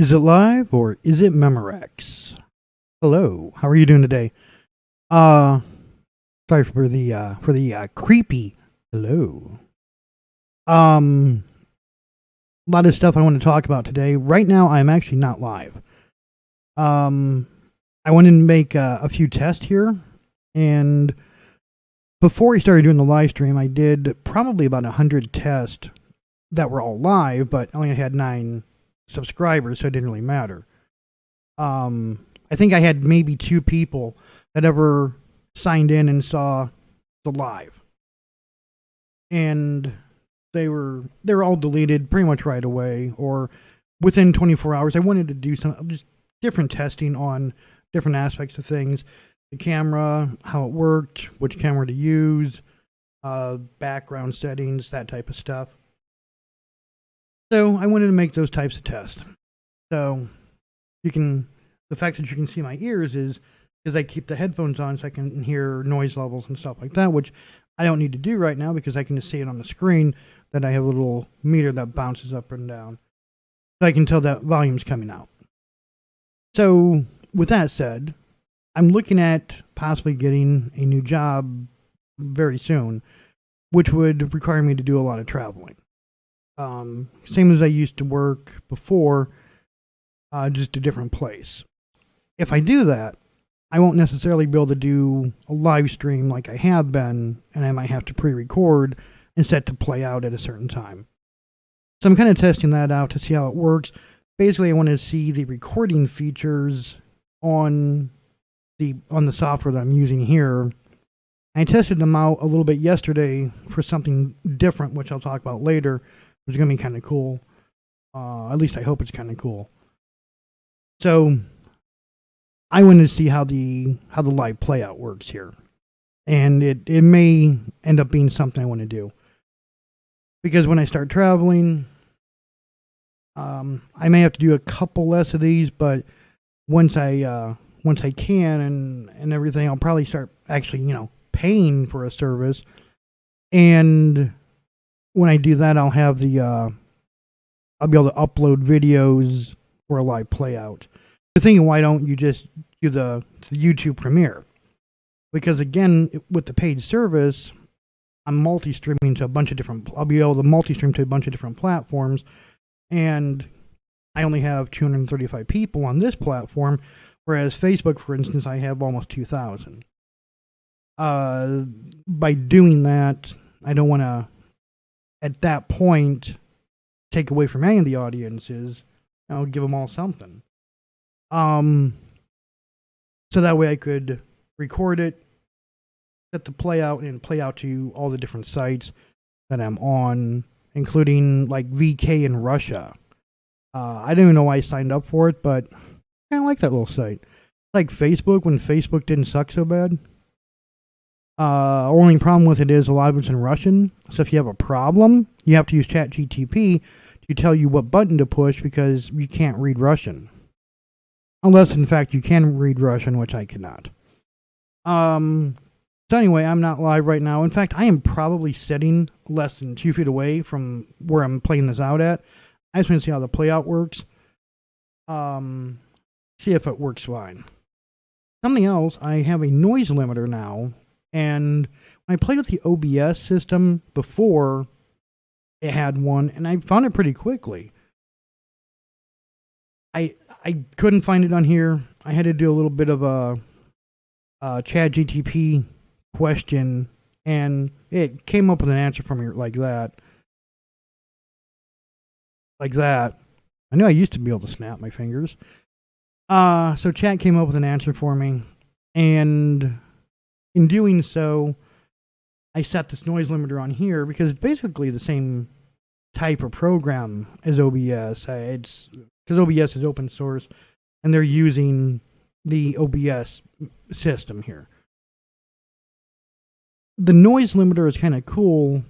Is it live or is it Memorex? Hello, how are you doing today? Uh, Sorry for the creepy hello. Um, a lot of stuff I want to talk about today. Right now, I'm actually not live. Um, I wanted to make a few tests here, and before I started doing the live stream, I did probably about 100 tests that were all live, but I only had 9 subscribers, so it didn't really matter. I think I had maybe 2 people that ever signed in and saw the live, and they were all deleted pretty much right away or within 24 hours. I wanted to do some just different testing on different aspects of things, the camera, how it worked, which camera to use, background settings, that type of stuff. So I wanted to make those types of tests. So the fact that you can see my ears is because I keep the headphones on so I can hear noise levels and stuff like that, which I don't need to do right now because I can just see it on the screen that I have a little meter that bounces up and down. So I can tell that volume's coming out. So with that said, I'm looking at possibly getting a new job very soon, which would require me to do a lot of traveling. Same as I used to work before, just a different place. If I do that, I won't necessarily be able to do a live stream like I have been, and I might have to pre-record and set to play out at a certain time. So I'm kind of testing that out to see how it works. Basically, I want to see the recording features on the software that I'm using here. I tested them out a little bit yesterday for something different, which I'll talk about later, which is going to be kind of cool. At least I hope it's kind of cool. So I want to see how the live playout works here, and it may end up being something I want to do, because when I start traveling, I may have to do a couple less of these, but once I can and everything, I'll probably start actually paying for a service, and when I do that, I'll have I'll be able to upload videos for a live playout. The thing, why don't you just do the YouTube Premiere? Because again, with the paid service, I'm multi-streaming to a bunch of different. I'll be able to multi-stream to a bunch of different platforms, and I only have 235 people on this platform, whereas Facebook, for instance, I have almost 2,000. By doing that, I don't want to, at that point, take away from any of the audiences. I'll give them all something. So that way I could record it, set the play out, and play out to all the different sites that I'm on, including like VK in Russia. I don't even know why I signed up for it, but I kind of like that little site. Like Facebook, when Facebook didn't suck so bad. Only problem with it is a lot of it's in Russian. So if you have a problem, you have to use ChatGTP to tell you what button to push because you can't read Russian. Unless, in fact, you can read Russian, which I cannot. So anyway, I'm not live right now. In fact, I am probably sitting less than 2 feet away from where I'm playing this out at. I just want to see how the playout works. See if it works fine. Something else, I have a noise limiter now. And when I played with the OBS system before, it had one, and I found it pretty quickly. I couldn't find it on here. I had to do a little bit of a ChatGTP question, and it came up with an answer for me like that. Like that. I knew I used to be able to snap my fingers. So Chat came up with an answer for me, and in doing so, I set this noise limiter on here because it's basically the same type of program as OBS. It's because OBS is open source, and they're using the OBS system here. The noise limiter is kind of cool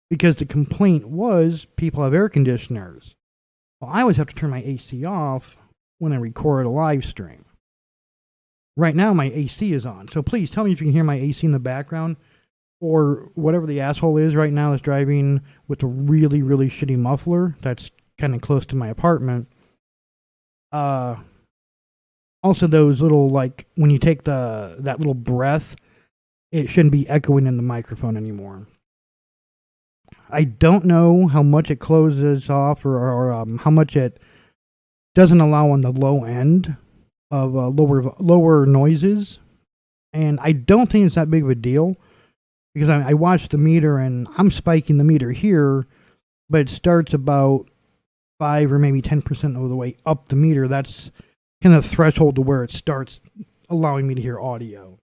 because the complaint was people have air conditioners. Well, I always have to turn my AC off when I record a live stream. Right now, my AC is on, so please tell me if you can hear my AC in the background, or whatever the asshole is right now that's driving with a really, really shitty muffler that's kind of close to my apartment. Uh, Also, those little, like, when you take that little breath, it shouldn't be echoing in the microphone anymore. I don't know how much it closes off, or how much it doesn't allow on the low end of lower noises, and I don't think it's that big of a deal because I watched the meter and I'm spiking the meter here, but it starts about 5 or maybe 10% of the way up the meter. That's kind of the threshold to where it starts allowing me to hear audio.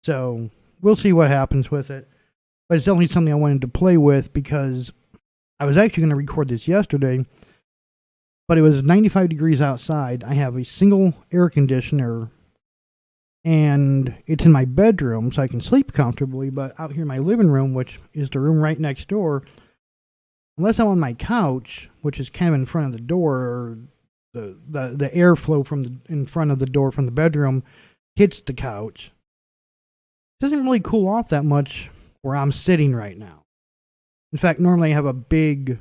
So we'll see what happens with it. But it's definitely something I wanted to play with because I was actually going to record this yesterday, but it was 95 degrees outside. I have a single air conditioner, and it's in my bedroom, so I can sleep comfortably. But out here in my living room, which is the room right next door, unless I'm on my couch, which is kind of in front of the door, or the airflow from in front of the door from the bedroom hits the couch, it doesn't really cool off that much where I'm sitting right now. In fact, normally I have a big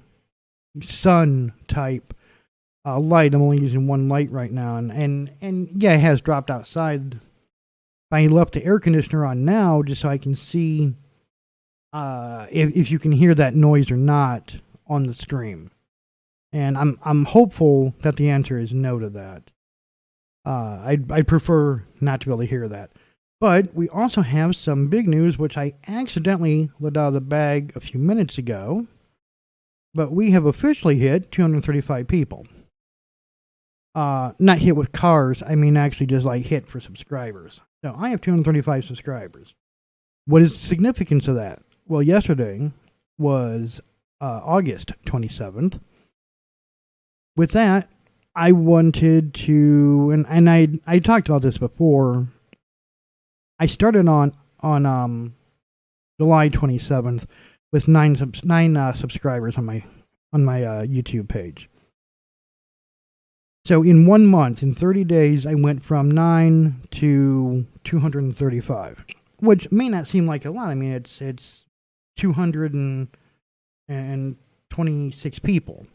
sun type light. I'm only using one light right now, and yeah, it has dropped outside. I left the air conditioner on now just so I can see if you can hear that noise or not on the stream. And I'm hopeful that the answer is no to that. I'd prefer not to be able to hear that. But we also have some big news, which I accidentally let out of the bag a few minutes ago. But we have officially hit 235 people. Not hit with cars, I mean actually just like hit for subscribers. So I have 235 subscribers. What is the significance of that? Well, yesterday was August 27th. With that, I wanted to, and I talked about this before. I started on July 27th with nine subscribers on my YouTube page. So in 1 month, in 30 days, I went from 9 to 235, which may not seem like a lot. I mean, it's 226 people,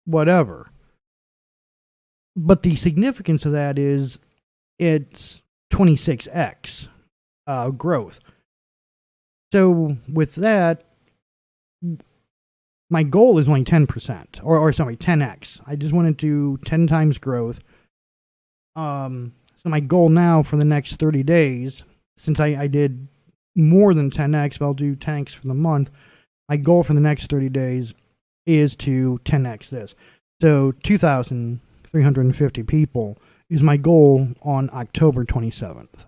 whatever. But the significance of that is it's 26x growth. So with that, my goal is only 10%, or sorry, 10x. I just want to do 10 times growth. So my goal now for the next 30 days, since I did more than 10x, but I'll do 10x for the month. My goal for the next 30 days is to 10x this. So 2,350 people is my goal on October 27th.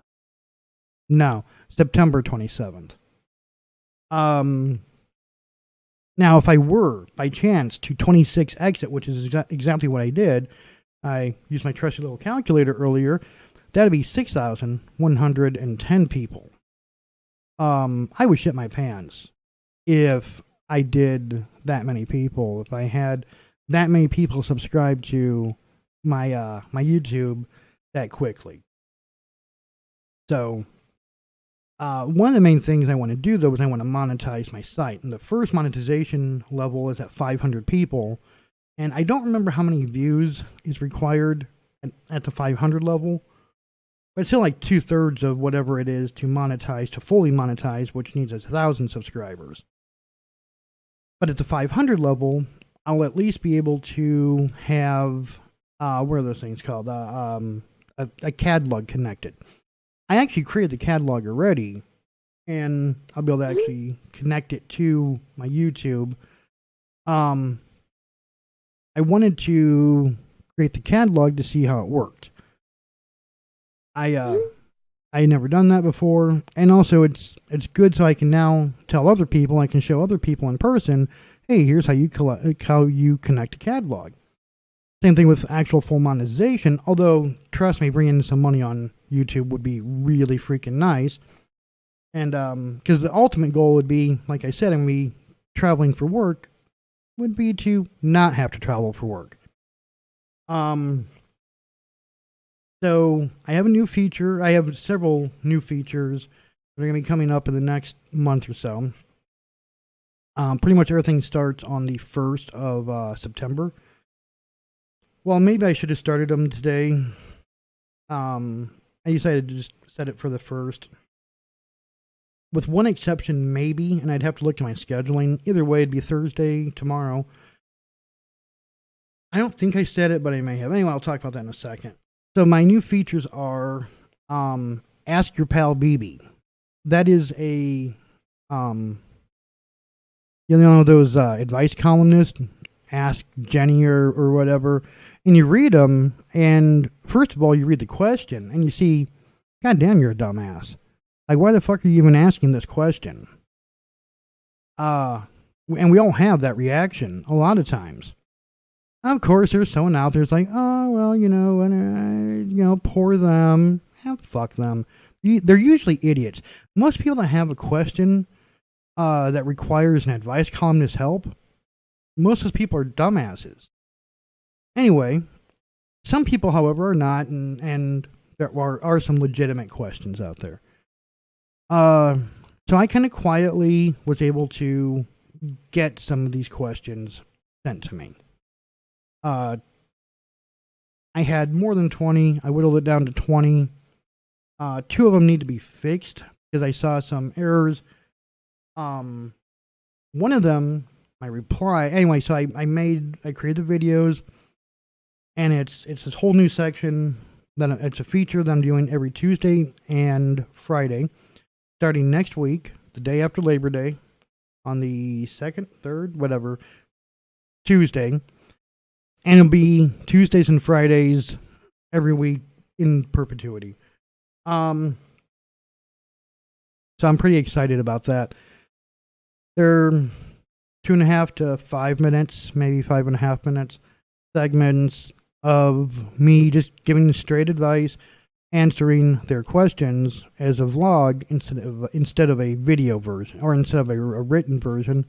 No, September 27th. Now, if I were, by chance, to 26x it, which is exactly what I did, I used my trusty little calculator earlier, that'd be 6,110 people. I would shit my pants if I did that many people, if I had that many people subscribe to my YouTube that quickly. So one of the main things I want to do, though, is I want to monetize my site. And the first monetization level is at 500 people. And I don't remember how many views is required at the 500 level. But it's still like 2/3 of whatever it is to monetize, to fully monetize, which needs 1,000 subscribers. But at the 500 level, I'll at least be able to have, what are those things called? A catalog connected. I actually created the catalog already, and I'll be able to actually connect it to my YouTube. I wanted to create the catalog to see how it worked. I had never done that before, and also it's good so I can now tell other people, I can show other people in person, hey, here's how you connect a catalog. Same thing with actual full monetization, although, trust me, bringing in some money on YouTube would be really freaking nice. And because the ultimate goal would be, like I said, I'm going to be traveling for work, would be to not have to travel for work. So I have a new feature. I have several new features that are going to be coming up in the next month or so. Pretty much everything starts on the 1st of September. Well, maybe I should have started them today. I decided to just set it for the first. With one exception, maybe, and I'd have to look to my scheduling. Either way, it'd be Thursday, tomorrow. I don't think I said it, but I may have. Anyway, I'll talk about that in a second. So my new features are Ask Your Pal Beebe. That is a, those advice columnists, Ask Jenny or whatever, and you read them, and first of all, you read the question, and you see, God damn, you're a dumbass. Like, why the fuck are you even asking this question? And we all have that reaction a lot of times. Of course, there's someone out there who's like, oh, well, poor them. Fuck them. They're usually idiots. Most people that have a question that requires an advice columnist's help, most of those people are dumbasses. Anyway, some people, however, are not, and there are some legitimate questions out there. So I kind of quietly was able to get some of these questions sent to me. I had more than 20. I whittled it down to 20. 2 of them need to be fixed because I saw some errors. One of them, my reply. Anyway, so I created the videos, and it's this whole new section. Then it's a feature that I'm doing every Tuesday and Friday, starting next week, the day after Labor Day, on the 2nd, 3rd, whatever, Tuesday. And it'll be Tuesdays and Fridays every week in perpetuity. So I'm pretty excited about that. They're 2.5 to 5 minutes, maybe 5.5 minutes segments of me just giving straight advice, answering their questions as a vlog instead of a video version, or instead of a written version.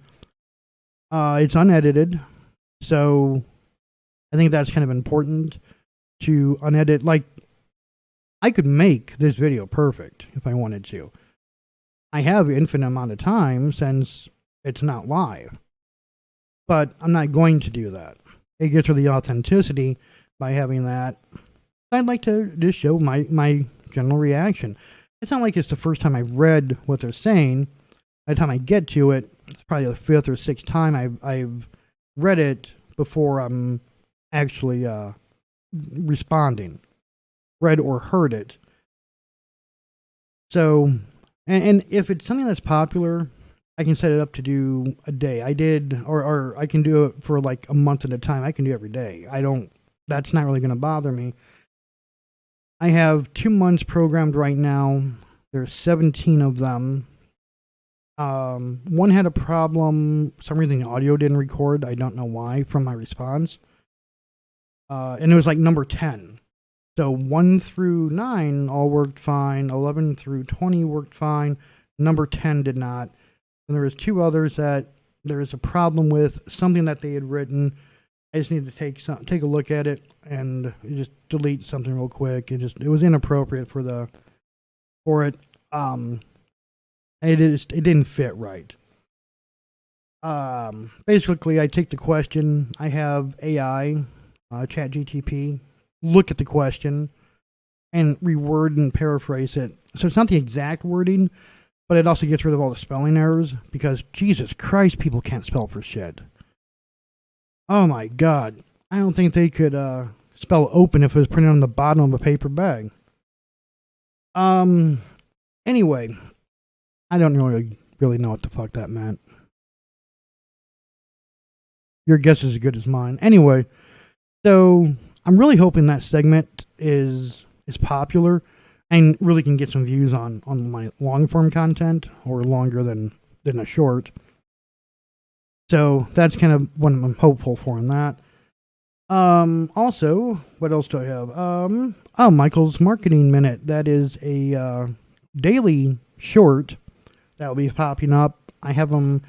It's unedited, so I think that's kind of important to unedit. Like, I could make this video perfect if I wanted to. I have infinite amount of time since it's not live, but I'm not going to do that. It gets rid of the authenticity by having that. I'd like to just show my general reaction. It's not like it's the first time I've read what they're saying. By the time I get to it, it's probably the 5th or 6th time I've read it before I'm actually responding, read or heard it. So, and if it's something that's popular, I can set it up to do a day. I did, or I can do it for like a month at a time. I can do it every day. That's not really going to bother me. I have 2 months programmed right now. There's 17 of them. One had a problem. For some reason the audio didn't record. I don't know why from my response. And it was like number 10. So 1 through 9 all worked fine. 11 through 20 worked fine. Number 10 did not. And there was 2 others that there is a problem with, something that they had written. I just need to take a look at it and just delete something real quick. It was inappropriate for it. It didn't fit right. Basically, I take the question. I have AI, ChatGTP, look at the question and reword and paraphrase it. So it's not the exact wording, but it also gets rid of all the spelling errors because Jesus Christ, people can't spell for shit. Oh my God. I don't think they could spell open if it was printed on the bottom of a paper bag. Anyway, I don't really know what the fuck that meant. Your guess is as good as mine. Anyway, so I'm really hoping that segment is popular and really can get some views on my long form content, or longer than a short. So that's kind of what I'm hopeful for in that. Also, what else do I have? Michael's Marketing Minute. That is a daily short that will be popping up. I have them,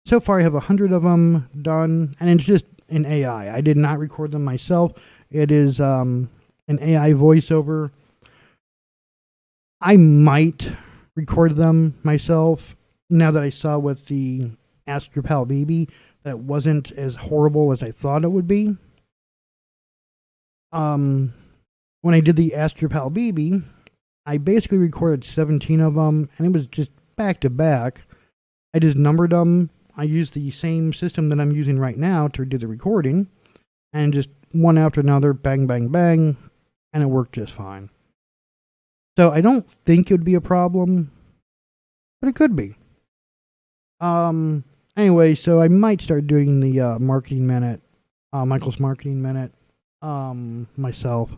so far I have 100 of them done, and it's just an AI. I did not record them myself. It is an AI voiceover. I might record them myself now that I saw with the Ask Your Pal Beebe that it wasn't as horrible as I thought it would be. when I did the Ask Your Pal Beebe, I basically recorded 17 of them, and it was just back to back. I just numbered them. I used the same system that I'm using right now to do the recording, and just one after another, bang, bang, bang, and it worked just fine. So I don't think it would be a problem, but it could be. Anyway, so I might start doing the marketing minute, Michael's marketing minute, myself.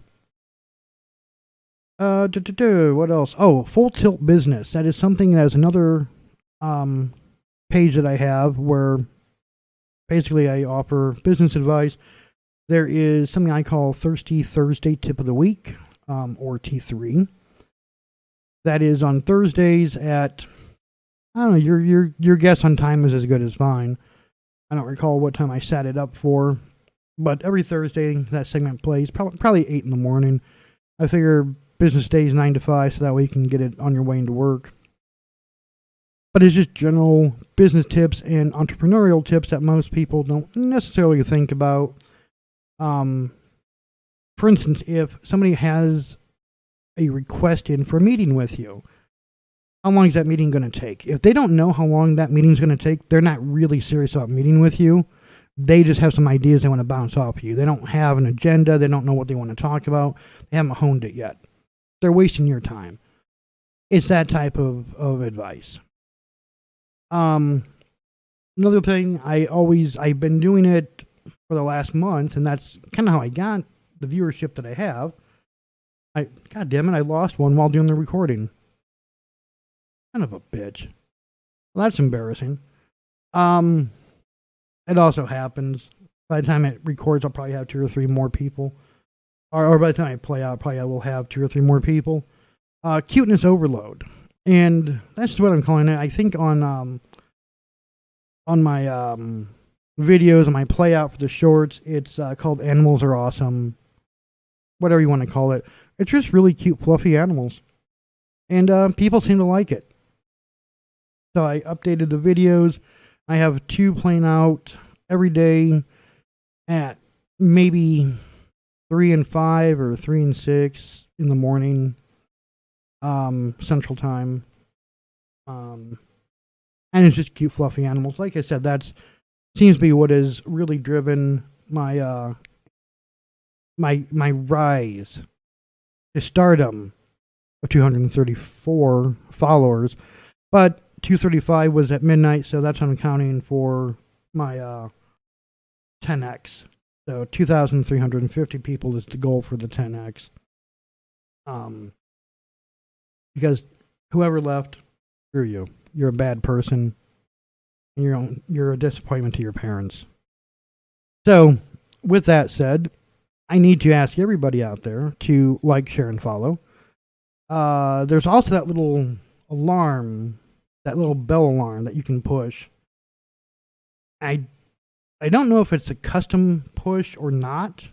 What else? Oh, Full Tilt Business. That is something that is another page that I have where basically I offer business advice. There is something I call Thirsty Thursday Tip of the Week, or T3. That is on Thursdays at, I don't know, your guess on time is as good as mine. I don't recall what time I set it up for, but every Thursday that segment plays, probably 8 in the morning. I figure business days 9 to 5, so that way you can get it on your way into work. But it's just general business tips and entrepreneurial tips that most people don't necessarily think about. For instance, if somebody has a request in for a meeting with you, how long is that meeting going to take? If they don't know how long that meeting is going to take, they're not really serious about meeting with you. They just have some ideas they want to bounce off of you. They don't have an agenda. They don't know what they want to talk about. They haven't honed it yet. They're wasting your time. It's that type of advice. Another thing, I've been doing it for the last month, and that's kind of how I got the viewership that I have. God damn it, I lost one while doing the recording. Kind of a bitch. Well, that's embarrassing. It also happens. By the time it records, I'll probably have 2 or 3 more people. Or by the time I play out, I will have 2 or 3 more people. Cuteness overload. And that's what I'm calling it. I think on my videos, on my play out for the shorts, it's called Animals Are Awesome. Whatever you want to call it. It's just really cute, fluffy animals. And people seem to like it. So I updated the videos. I have 2 playing out every day at maybe 3 and 5 or 3 and 6 in the morning, Central Time. And it's just cute, fluffy animals. Like I said, that seems to be what has really driven my my rise to stardom of 234 followers. But 235 was at midnight, so that's what I'm counting for my 10x. So 2,350 people is the goal for the 10x. Because whoever left, screw you. You're a bad person, and you're a disappointment to your parents. So, with that said, I need to ask everybody out there to like, share, and follow. There's also that little alarm, that little bell alarm that you can push. I don't know if it's a custom push or not.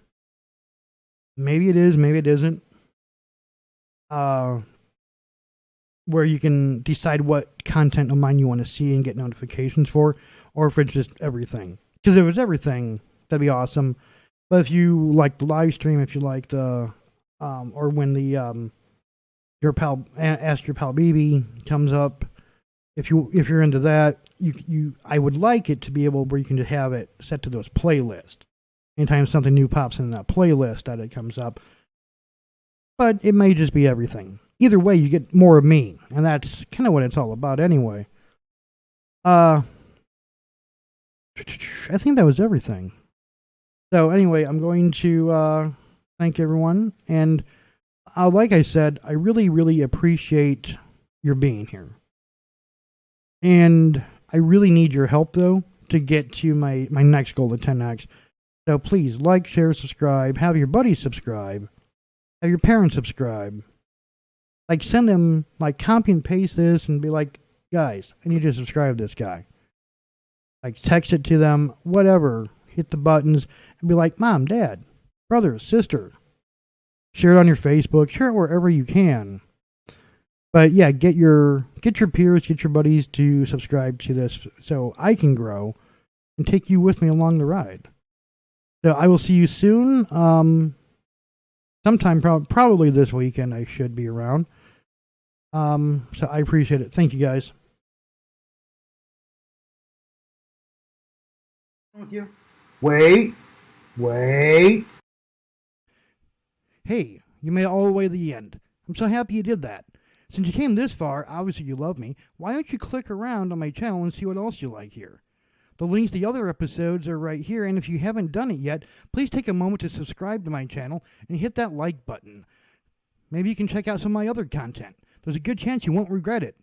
Maybe it is, maybe it isn't. Where you can decide what content of mine you want to see and get notifications for, or if it's just everything. Because if it's everything, that'd be awesome. But if you like the live stream, if you like the, or when the your pal Ask Your Pal Beebe comes up, if you're into that, I would like it to be able where you can just have it set to those playlists. Anytime something new pops in that playlist, that it comes up. But it may just be everything. Either way, you get more of me, and that's kind of what it's all about anyway. I think that was everything. So anyway, I'm going to thank everyone, and like I said, I really, really appreciate your being here. And I really need your help, though, to get to my next goal of 10x. So please, like, share, subscribe, have your buddies subscribe, have your parents subscribe. Like, send them, like, copy and paste this and be like, guys, I need you to subscribe to this guy. Like, text it to them, whatever. Hit the buttons and be like, Mom, Dad, brother, sister. Share it on your Facebook. Share it wherever you can. But, yeah, get your peers, get your buddies to subscribe to this so I can grow and take you with me along the ride. So I will see you soon. sometime probably this weekend I should be around. So I appreciate it. Thank you guys. With you. Wait. Hey, you made it all the way to the end. I'm so happy you did that. Since you came this far, obviously you love me. Why don't you click around on my channel and see what else you like here? The links to the other episodes are right here, and if you haven't done it yet, please take a moment to subscribe to my channel and hit that like button. Maybe you can check out some of my other content. There's a good chance you won't regret it.